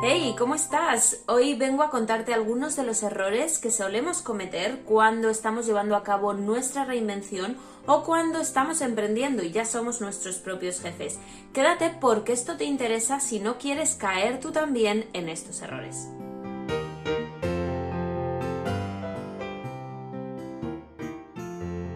Hey, ¿cómo estás? Hoy vengo a contarte algunos de los errores que solemos cometer cuando estamos llevando a cabo nuestra reinvención o cuando estamos emprendiendo y ya somos nuestros propios jefes. Quédate porque esto te interesa si no quieres caer tú también en estos errores.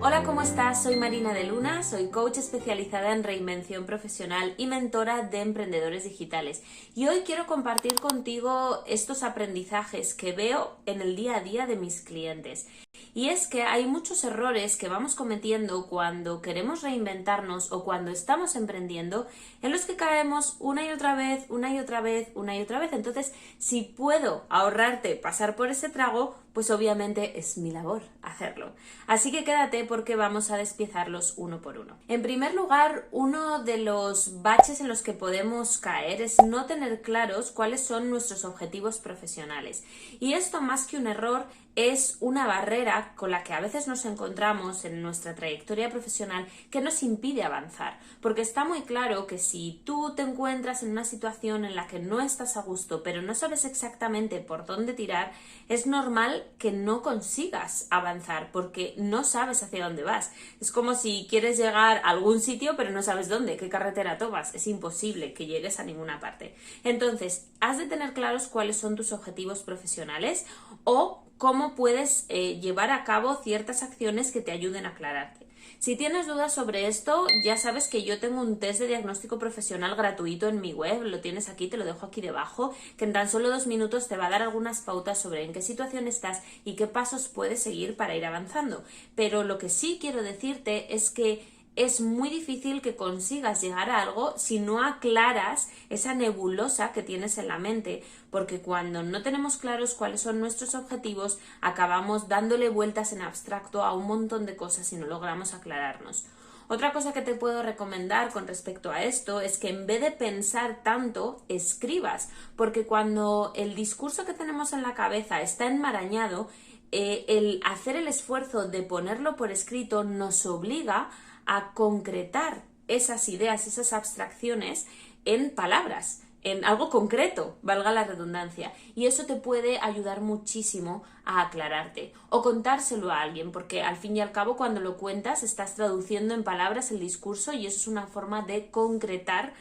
Hola, ¿cómo estás? Soy Marina de Luna, soy coach especializada en reinvención profesional y mentora de emprendedores digitales. Y hoy quiero compartir contigo estos aprendizajes que veo en el día a día de mis clientes. Y es que hay muchos errores que vamos cometiendo cuando queremos reinventarnos o cuando estamos emprendiendo, en los que caemos una y otra vez, una y otra vez, una y otra vez. Entonces, si puedo ahorrarte pasar por ese trago, pues obviamente es mi labor hacerlo. Así que quédate porque vamos a despiezarlos uno por uno. En primer lugar, uno de los baches en los que podemos caer es no tener claros cuáles son nuestros objetivos profesionales. Y esto, más que un error, es una barrera con la que a veces nos encontramos en nuestra trayectoria profesional que nos impide avanzar. Porque está muy claro que si tú te encuentras en una situación en la que no estás a gusto, pero no sabes exactamente por dónde tirar, es normal que no consigas avanzar porque no sabes hacia dónde vas. Es como si quieres llegar a algún sitio pero no sabes dónde, qué carretera tomas. Es imposible que llegues a ninguna parte. Entonces, has de tener claros cuáles son tus objetivos profesionales o cómo puedes llevar a cabo ciertas acciones que te ayuden a aclararte. Si tienes dudas sobre esto, ya sabes que yo tengo un test de diagnóstico profesional gratuito en mi web, lo tienes aquí, te lo dejo aquí debajo, que en tan solo 2 minutos te va a dar algunas pautas sobre en qué situación estás y qué pasos puedes seguir para ir avanzando. Pero lo que sí quiero decirte es que es muy difícil que consigas llegar a algo si no aclaras esa nebulosa que tienes en la mente, porque cuando no tenemos claros cuáles son nuestros objetivos, acabamos dándole vueltas en abstracto a un montón de cosas y no logramos aclararnos. Otra cosa que te puedo recomendar con respecto a esto es que en vez de pensar tanto, escribas, porque cuando el discurso que tenemos en la cabeza está enmarañado, el hacer el esfuerzo de ponerlo por escrito nos obliga a concretar esas ideas, esas abstracciones en palabras, en algo concreto, valga la redundancia, y eso te puede ayudar muchísimo a aclararte o contárselo a alguien, porque al fin y al cabo cuando lo cuentas estás traduciendo en palabras el discurso y eso es una forma de concretar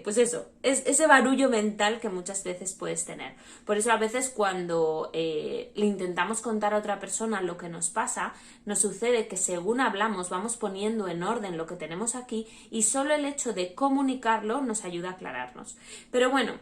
pues eso, es ese barullo mental que muchas veces puedes tener. Por eso a veces cuando le intentamos contar a otra persona lo que nos pasa, nos sucede que según hablamos vamos poniendo en orden lo que tenemos aquí y solo el hecho de comunicarlo nos ayuda a aclararnos. Pero bueno,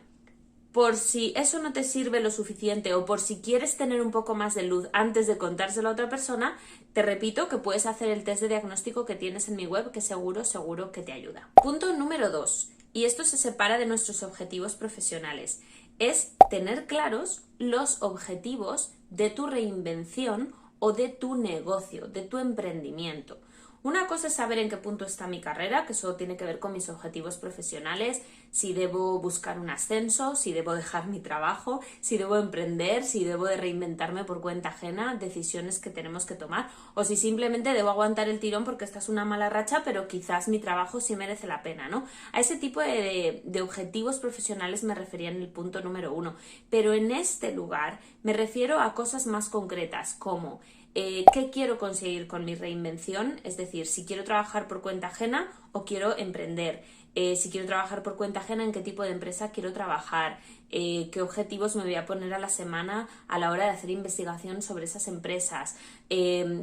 por si eso no te sirve lo suficiente o por si quieres tener un poco más de luz antes de contárselo a otra persona, te repito que puedes hacer el test de diagnóstico que tienes en mi web, que seguro que te ayuda. Punto número 2, y esto se separa de nuestros objetivos profesionales, es tener claros los objetivos de tu reinvención o de tu negocio, de tu emprendimiento. Una cosa es saber en qué punto está mi carrera, que eso tiene que ver con mis objetivos profesionales, si debo buscar un ascenso, si debo dejar mi trabajo, si debo emprender, si debo de reinventarme por cuenta ajena, decisiones que tenemos que tomar, o si simplemente debo aguantar el tirón porque esta es una mala racha, pero quizás mi trabajo sí merece la pena, ¿no? A ese tipo de objetivos profesionales me refería en el punto número 1, pero en este lugar me refiero a cosas más concretas como ¿qué quiero conseguir con mi reinvención? Es decir, si quiero trabajar por cuenta ajena o quiero emprender. Si quiero trabajar por cuenta ajena, ¿en qué tipo de empresa quiero trabajar? ¿Qué objetivos me voy a poner a la semana a la hora de hacer investigación sobre esas empresas?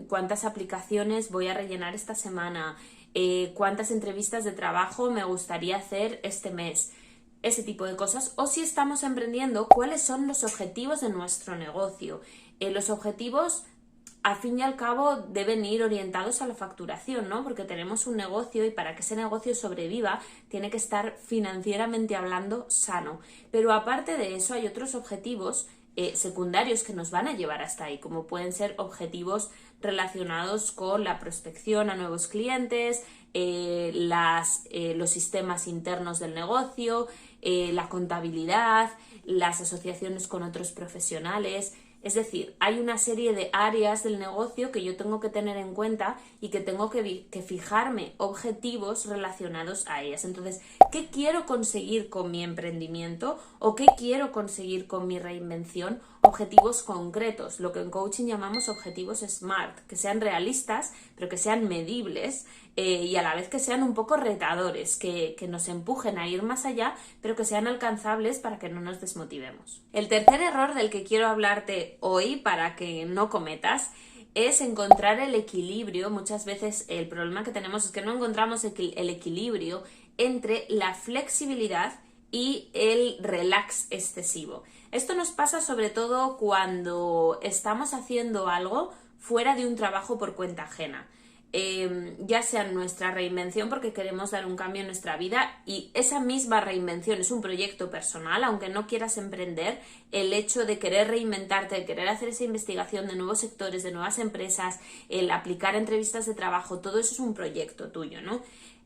¿Cuántas aplicaciones voy a rellenar esta semana? ¿Cuántas entrevistas de trabajo me gustaría hacer este mes? Ese tipo de cosas. O si estamos emprendiendo, ¿cuáles son los objetivos de nuestro negocio? Los objetivos al fin y al cabo deben ir orientados a la facturación, ¿no? Porque tenemos un negocio y para que ese negocio sobreviva tiene que estar financieramente hablando sano. Pero aparte de eso hay otros objetivos secundarios que nos van a llevar hasta ahí, como pueden ser objetivos relacionados con la prospección a nuevos clientes, los sistemas internos del negocio, la contabilidad, las asociaciones con otros profesionales. Es decir, hay una serie de áreas del negocio que yo tengo que tener en cuenta y que tengo que fijarme objetivos relacionados a ellas. Entonces, ¿qué quiero conseguir con mi emprendimiento o qué quiero conseguir con mi reinvención? Objetivos concretos, lo que en coaching llamamos objetivos SMART, que sean realistas, pero que sean medibles y a la vez que sean un poco retadores, que nos empujen a ir más allá, pero que sean alcanzables para que no nos desmotivemos. El tercer error del que quiero hablarte hoy para que no cometas es encontrar el equilibrio. Muchas veces el problema que tenemos es que no encontramos el equilibrio entre la flexibilidad y el relax excesivo. Esto nos pasa sobre todo cuando estamos haciendo algo fuera de un trabajo por cuenta ajena. Ya sea nuestra reinvención porque queremos dar un cambio en nuestra vida y esa misma reinvención es un proyecto personal, aunque no quieras emprender, el hecho de querer reinventarte, de querer hacer esa investigación de nuevos sectores, de nuevas empresas, el aplicar entrevistas de trabajo, todo eso es un proyecto tuyo, ¿no?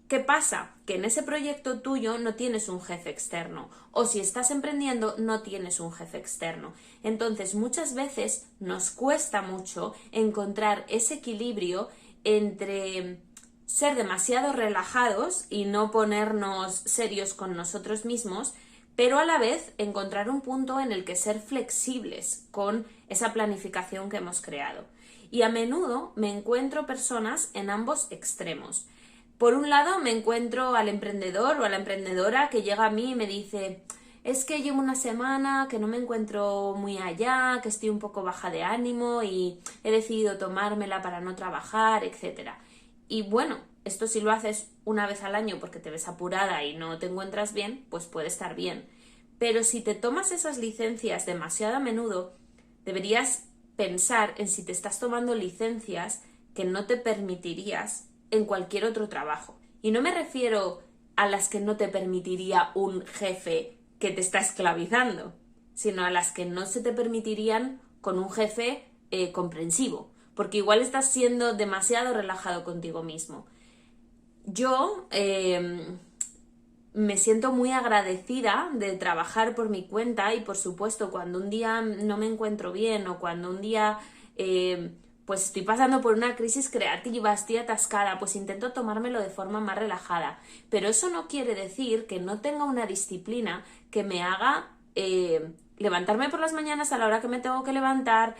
¿Qué pasa? Que en ese proyecto tuyo no tienes un jefe externo o si estás emprendiendo no tienes un jefe externo. Entonces muchas veces nos cuesta mucho encontrar ese equilibrio entre ser demasiado relajados y no ponernos serios con nosotros mismos, pero a la vez encontrar un punto en el que ser flexibles con esa planificación que hemos creado. Y a menudo me encuentro personas en ambos extremos. Por un lado me encuentro al emprendedor o a la emprendedora que llega a mí y me dice: es que llevo una semana que no me encuentro muy allá, que estoy un poco baja de ánimo y he decidido tomármela para no trabajar, etc. Y bueno, esto si lo haces una vez al año porque te ves apurada y no te encuentras bien, pues puede estar bien. Pero si te tomas esas licencias demasiado a menudo, deberías pensar en si te estás tomando licencias que no te permitirías en cualquier otro trabajo. Y no me refiero a las que no te permitiría un jefe que te está esclavizando, sino a las que no se te permitirían con un jefe comprensivo, porque igual estás siendo demasiado relajado contigo mismo. Yo me siento muy agradecida de trabajar por mi cuenta y por supuesto cuando un día no me encuentro bien o cuando un día pues estoy pasando por una crisis creativa, estoy atascada, pues intento tomármelo de forma más relajada. Pero eso no quiere decir que no tenga una disciplina que me haga levantarme por las mañanas a la hora que me tengo que levantar,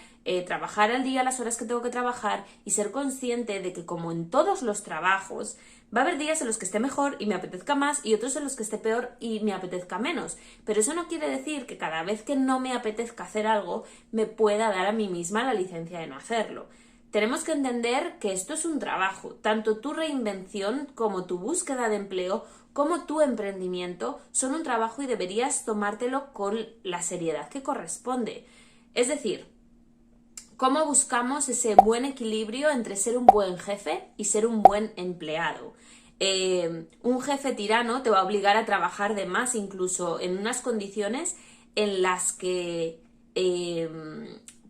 trabajar al día las horas que tengo que trabajar y ser consciente de que, como en todos los trabajos, va a haber días en los que esté mejor y me apetezca más y otros en los que esté peor y me apetezca menos. Pero eso no quiere decir que cada vez que no me apetezca hacer algo me pueda dar a mí misma la licencia de no hacerlo. Tenemos que entender que esto es un trabajo. Tanto tu reinvención como tu búsqueda de empleo como tu emprendimiento son un trabajo y deberías tomártelo con la seriedad que corresponde. Es decir, ¿cómo buscamos ese buen equilibrio entre ser un buen jefe y ser un buen empleado? Un jefe tirano te va a obligar a trabajar de más, incluso en unas condiciones en las que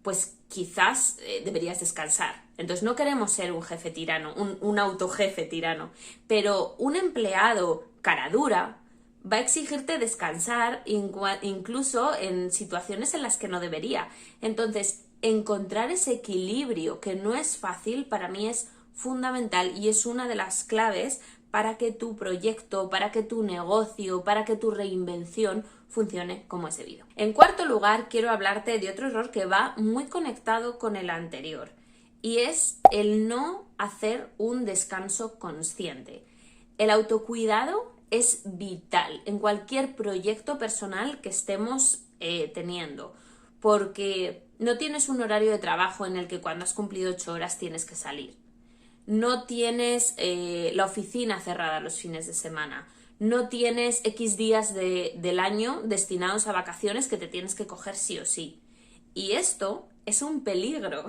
pues quizás deberías descansar. Entonces no queremos ser un jefe tirano, un autojefe tirano, pero un empleado cara dura va a exigirte descansar incluso en situaciones en las que no debería. Entonces, encontrar ese equilibrio, que no es fácil, para mí es fundamental y es una de las claves para que tu proyecto, para que tu negocio, para que tu reinvención funcione como es debido. En cuarto lugar, quiero hablarte de otro error que va muy conectado con el anterior y es el no hacer un descanso consciente. El autocuidado es vital en cualquier proyecto personal que estemos teniendo, porque no tienes un horario de trabajo en el que cuando has cumplido 8 horas tienes que salir. No tienes la oficina cerrada los fines de semana. No tienes X días del año destinados a vacaciones que te tienes que coger sí o sí. Y esto es un peligro.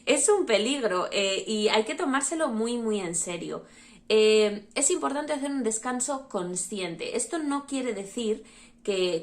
Es un peligro y hay que tomárselo muy, muy en serio. Es importante hacer un descanso consciente. Esto no quiere decir que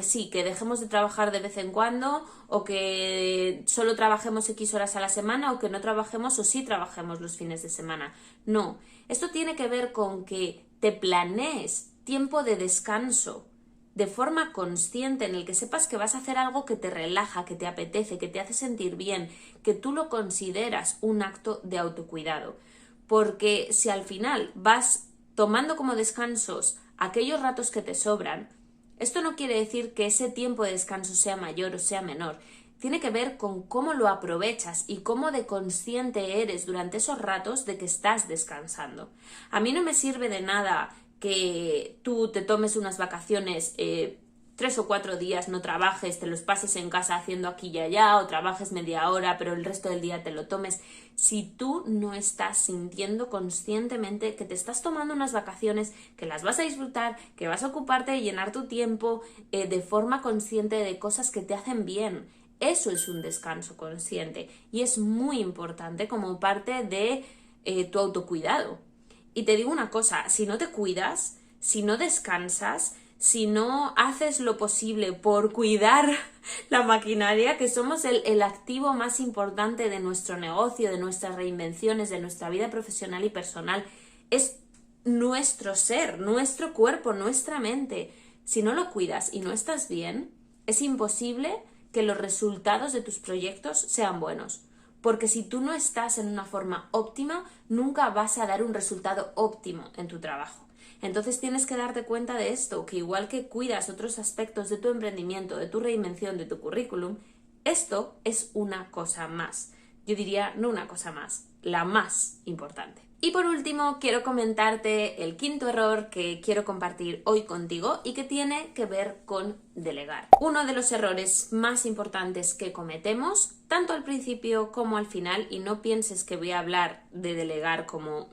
sí, que dejemos de trabajar de vez en cuando o que solo trabajemos X horas a la semana o que no trabajemos o sí trabajemos los fines de semana. No, esto tiene que ver con que te planees tiempo de descanso de forma consciente, en el que sepas que vas a hacer algo que te relaja, que te apetece, que te hace sentir bien, que tú lo consideras un acto de autocuidado. Porque si al final vas tomando como descansos aquellos ratos que te sobran, esto no quiere decir que ese tiempo de descanso sea mayor o sea menor. Tiene que ver con cómo lo aprovechas y cómo de consciente eres durante esos ratos de que estás descansando. A mí no me sirve de nada que tú te tomes unas vacaciones 3 o 4 días, no trabajes, te los pases en casa haciendo aquí y allá, o trabajes media hora, pero el resto del día te lo tomes. Si tú no estás sintiendo conscientemente que te estás tomando unas vacaciones, que las vas a disfrutar, que vas a ocuparte de llenar tu tiempo de forma consciente de cosas que te hacen bien. Eso es un descanso consciente y es muy importante como parte de tu autocuidado. Y te digo una cosa, si no te cuidas, si no descansas, si no haces lo posible por cuidar la maquinaria, que somos el activo más importante de nuestro negocio, de nuestras reinvenciones, de nuestra vida profesional y personal, es nuestro ser, nuestro cuerpo, nuestra mente. Si no lo cuidas y no estás bien, es imposible que los resultados de tus proyectos sean buenos. Porque si tú no estás en una forma óptima, nunca vas a dar un resultado óptimo en tu trabajo. Entonces tienes que darte cuenta de esto, que igual que cuidas otros aspectos de tu emprendimiento, de tu reinvención, de tu currículum, esto es una cosa más. Yo diría no una cosa más, la más importante. Y por último, quiero comentarte el quinto error que quiero compartir hoy contigo y que tiene que ver con delegar. Uno de los errores más importantes que cometemos, tanto al principio como al final, y no pienses que voy a hablar de delegar como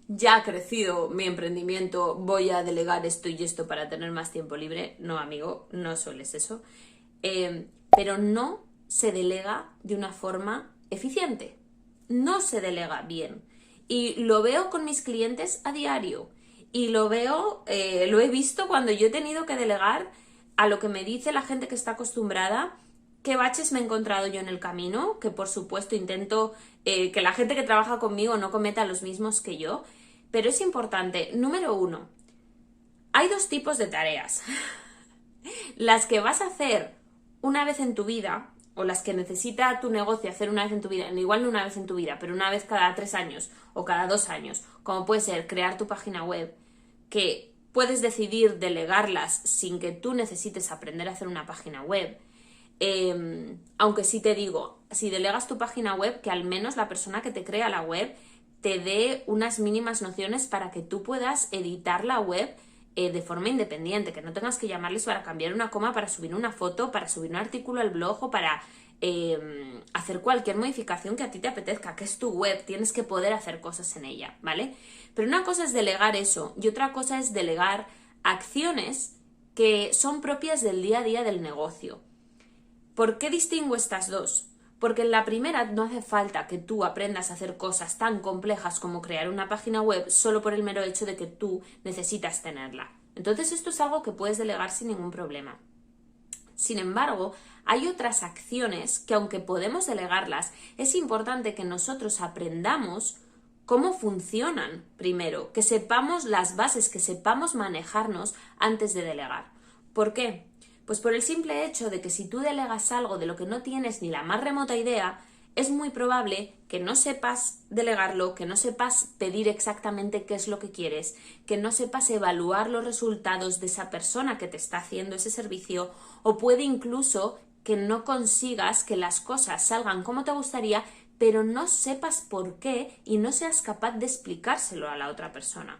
ya ha crecido mi emprendimiento, voy a delegar esto y esto para tener más tiempo libre. No, amigo, no sueles eso. Pero no se delega de una forma eficiente. No se delega bien. Y lo veo con mis clientes a diario. Y lo he visto cuando yo he tenido que delegar a lo que me dice la gente que está acostumbrada, qué baches me he encontrado yo en el camino, que por supuesto intento que la gente que trabaja conmigo no cometa los mismos que yo. Pero es importante, número 1, hay 2 tipos de tareas. Las que vas a hacer una vez en tu vida, o las que necesita tu negocio hacer una vez en tu vida, igual no una vez en tu vida, pero una vez cada 3 años o cada 2 años, como puede ser crear tu página web, que puedes decidir delegarlas sin que tú necesites aprender a hacer una página web. Aunque sí te digo, si delegas tu página web, que al menos la persona que te crea la web te dé unas mínimas nociones para que tú puedas editar la web de forma independiente, que no tengas que llamarles para cambiar una coma, para subir una foto, para subir un artículo al blog o para hacer cualquier modificación que a ti te apetezca, que es tu web, tienes que poder hacer cosas en ella, ¿vale? Pero una cosa es delegar eso y otra cosa es delegar acciones que son propias del día a día del negocio. ¿Por qué distingo estas dos? Porque en la primera no hace falta que tú aprendas a hacer cosas tan complejas como crear una página web solo por el mero hecho de que tú necesitas tenerla. Entonces esto es algo que puedes delegar sin ningún problema. Sin embargo, hay otras acciones que aunque podemos delegarlas, es importante que nosotros aprendamos cómo funcionan primero, que sepamos las bases, que sepamos manejarnos antes de delegar. ¿Por qué? Pues por el simple hecho de que si tú delegas algo de lo que no tienes ni la más remota idea, es muy probable que no sepas delegarlo, que no sepas pedir exactamente qué es lo que quieres, que no sepas evaluar los resultados de esa persona que te está haciendo ese servicio, o puede incluso que no consigas que las cosas salgan como te gustaría, pero no sepas por qué y no seas capaz de explicárselo a la otra persona.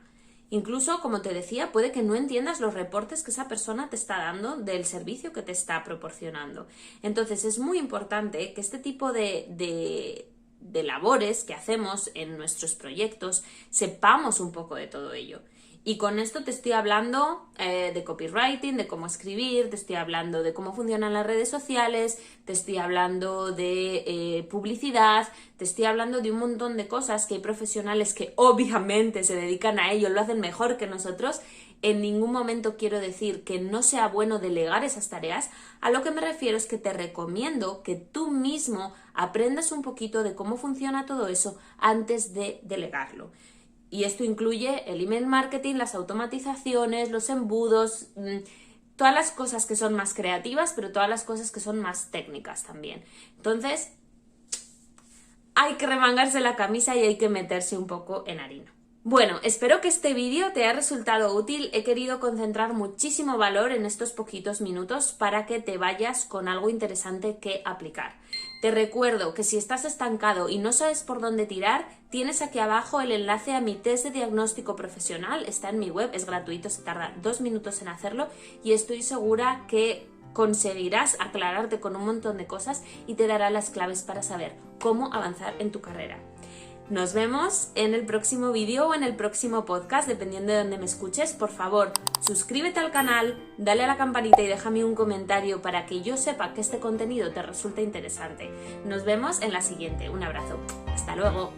Incluso, como te decía, puede que no entiendas los reportes que esa persona te está dando del servicio que te está proporcionando. Entonces, es muy importante que este tipo de labores que hacemos en nuestros proyectos sepamos un poco de todo ello. Y con esto te estoy hablando de copywriting, de cómo escribir, te estoy hablando de cómo funcionan las redes sociales, te estoy hablando de publicidad, te estoy hablando de un montón de cosas que hay profesionales que obviamente se dedican a ello, lo hacen mejor que nosotros. En ningún momento quiero decir que no sea bueno delegar esas tareas. A lo que me refiero es que te recomiendo que tú mismo aprendas un poquito de cómo funciona todo eso antes de delegarlo. Y esto incluye el email marketing, las automatizaciones, los embudos, todas las cosas que son más creativas, pero todas las cosas que son más técnicas también. Entonces, hay que remangarse la camisa y hay que meterse un poco en harina. Bueno, espero que este vídeo te haya resultado útil. He querido concentrar muchísimo valor en estos poquitos minutos para que te vayas con algo interesante que aplicar. Te recuerdo que si estás estancado y no sabes por dónde tirar, tienes aquí abajo el enlace a mi test de diagnóstico profesional. Está en mi web, es gratuito, se tarda 2 minutos en hacerlo y estoy segura que conseguirás aclararte con un montón de cosas y te dará las claves para saber cómo avanzar en tu carrera. Nos vemos en el próximo vídeo o en el próximo podcast, dependiendo de dónde me escuches. Por favor, suscríbete al canal, dale a la campanita y déjame un comentario para que yo sepa que este contenido te resulta interesante. Nos vemos en la siguiente. Un abrazo. Hasta luego.